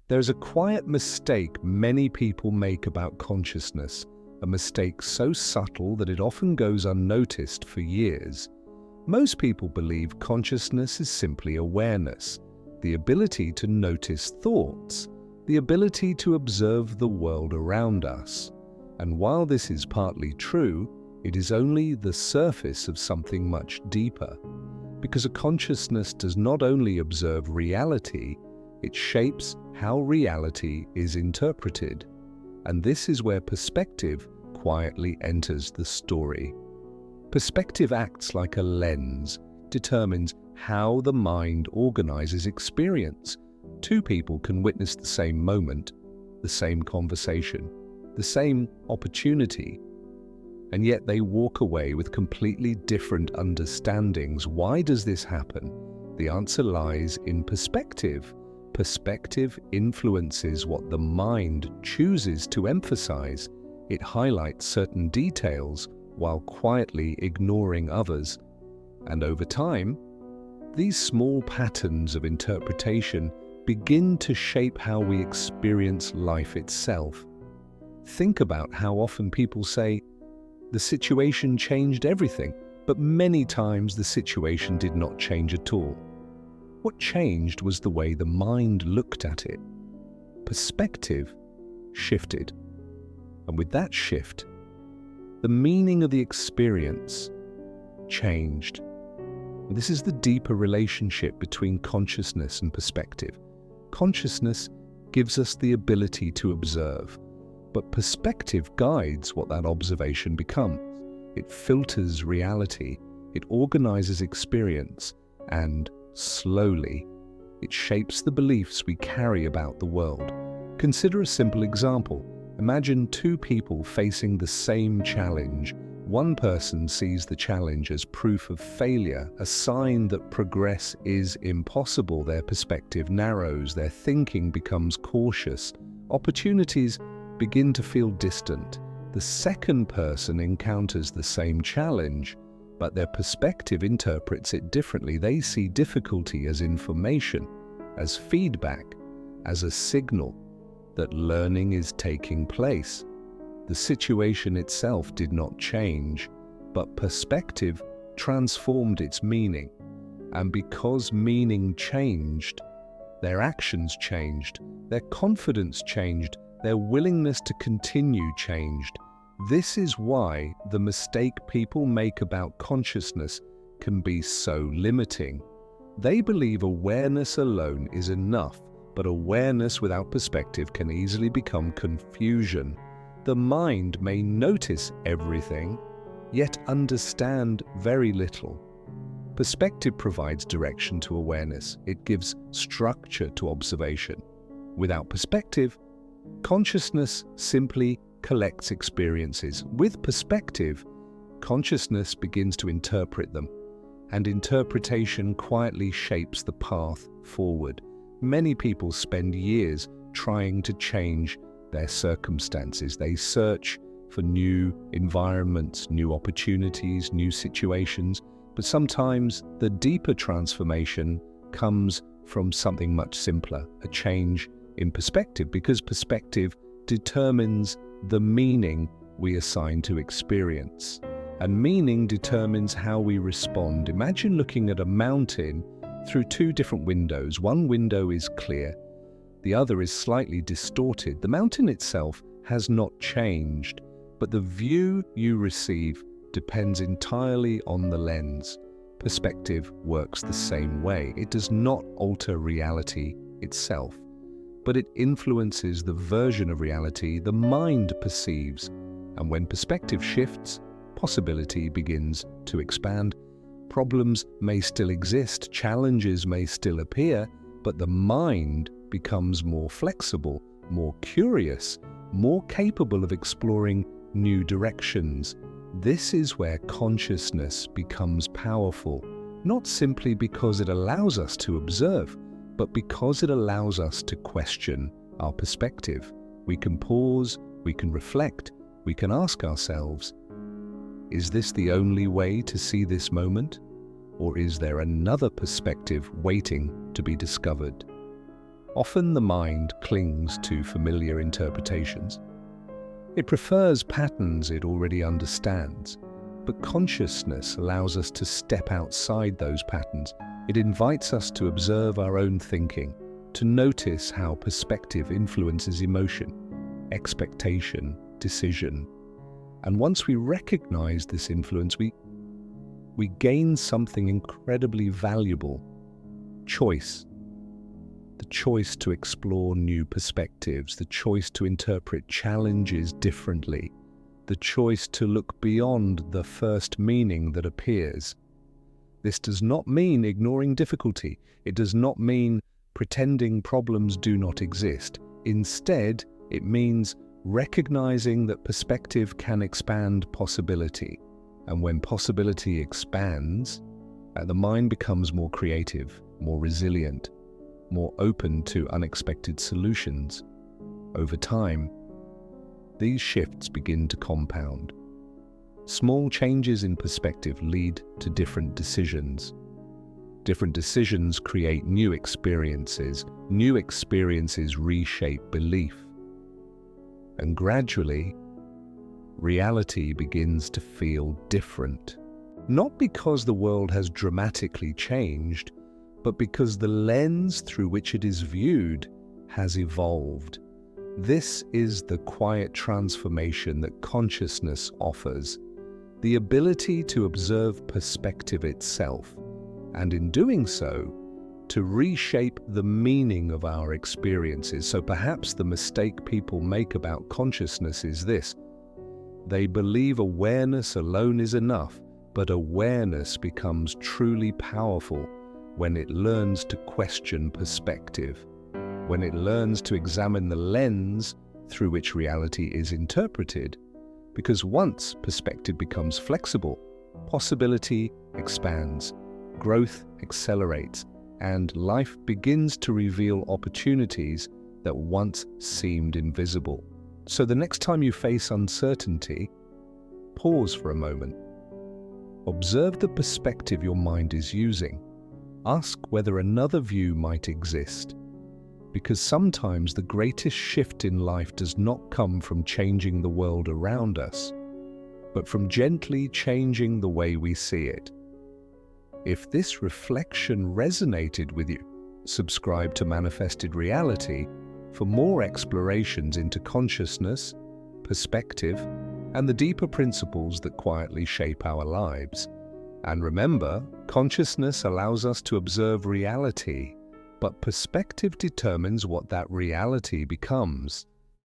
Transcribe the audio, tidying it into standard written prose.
There's a quiet mistake many people make about consciousness, a mistake so subtle that it often goes unnoticed for years. Most people believe consciousness is simply awareness, the ability to notice thoughts, the ability to observe the world around us. And while this is partly true, it is only the surface of something much deeper. Because a consciousness does not only observe reality, it shapes how reality is interpreted. And this is where perspective quietly enters the story. Perspective acts like a lens, determines how the mind organizes experience. Two people can witness the same moment, the same conversation, the same opportunity, and yet they walk away with completely different understandings. Why does this happen? The answer lies in perspective. Perspective influences what the mind chooses to emphasize. It highlights certain details while quietly ignoring others. And over time, these small patterns of interpretation begin to shape how we experience life itself. Think about how often people say, "The situation changed everything," but many times the situation did not change at all. What changed was the way the mind looked at it. Perspective shifted. And with that shift, the meaning of the experience changed. This is the deeper relationship between consciousness and perspective. Consciousness gives us the ability to observe, but perspective guides what that observation becomes. It filters reality, it organizes experience, and slowly, it shapes the beliefs we carry about the world. Consider a simple example. Imagine two people facing the same challenge. One person sees the challenge as proof of failure, a sign that progress is impossible. Their perspective narrows, their thinking becomes cautious. Opportunities begin to feel distant. The second person encounters the same challenge, but their perspective interprets it differently. They see difficulty as information, as feedback, as a signal that learning is taking place. The situation itself did not change, but perspective transformed its meaning. And because meaning changed, their actions changed, their confidence changed, their willingness to continue changed. This is why the mistake people make about consciousness can be so limiting. They believe awareness alone is enough, but awareness without perspective can easily become confusion. The mind may notice everything, yet understand very little. Perspective provides direction to awareness. It gives structure to observation. Without perspective, consciousness simply collects experiences. With perspective, consciousness begins to interpret them, and interpretation quietly shapes the path forward. Many people spend years trying to change their circumstances. They search for new environments, new opportunities, new situations, but sometimes the deeper transformation comes from something much simpler, a change in perspective, because perspective determines the meaning we assign to experience. And meaning determines how we respond. Imagine looking at a mountain through two different windows. One window is clear, the other is slightly distorted. The mountain itself has not changed, but the view you receive depends entirely on the lens. Perspective works the same way. It does not alter reality itself, but it influences the version of reality the mind perceives. And when perspective shifts, possibility begins to expand. Problems may still exist, challenges may still appear, but the mind becomes more flexible, more curious, more capable of exploring new directions. This is where consciousness becomes powerful, not simply because it allows us to observe, but because it allows us to question our perspective. We can pause, we can reflect, we can ask ourselves, is this the only way to see this moment? Or is there another perspective waiting to be discovered? Often the mind clings to familiar interpretations. It prefers patterns it already understands, but consciousness allows us to step outside those patterns. It invites us to observe our own thinking, to notice how perspective influences emotion, expectation, decision. And once we recognize this influence, we gain something incredibly valuable: choice. The choice to explore new perspectives, the choice to interpret challenges differently, the choice to look beyond the first meaning that appears. This does not mean ignoring difficulty. It does not mean pretending problems do not exist. Instead, it means recognizing that perspective can expand possibility. And when possibility expands, the mind becomes more creative, more resilient, more open to unexpected solutions. Over time, these shifts begin to compound. Small changes in perspective lead to different decisions. Different decisions create new experiences. New experiences reshape belief. And gradually, reality begins to feel different. Not because the world has dramatically changed, but because the lens through which it is viewed has evolved. This is the quiet transformation that consciousness offers, the ability to observe perspective itself, and in doing so, to reshape the meaning of our experiences. So perhaps the mistake people make about consciousness is this: they believe awareness alone is enough, but awareness becomes truly powerful when it learns to question perspective, when it learns to examine the lens through which reality is interpreted. Because once perspective becomes flexible, possibility expands, growth accelerates, and life begins to reveal opportunities that once seemed invisible. So the next time you face uncertainty, pause for a moment. Observe the perspective your mind is using. Ask whether another view might exist. Because sometimes the greatest shift in life does not come from changing the world around us, but from gently changing the way we see it. If this reflection resonated with you, subscribe to Manifested Reality for more explorations into consciousness, perspective, and the deeper principles that quietly shape our lives. And remember, consciousness allows us to observe reality, but perspective determines what that reality becomes.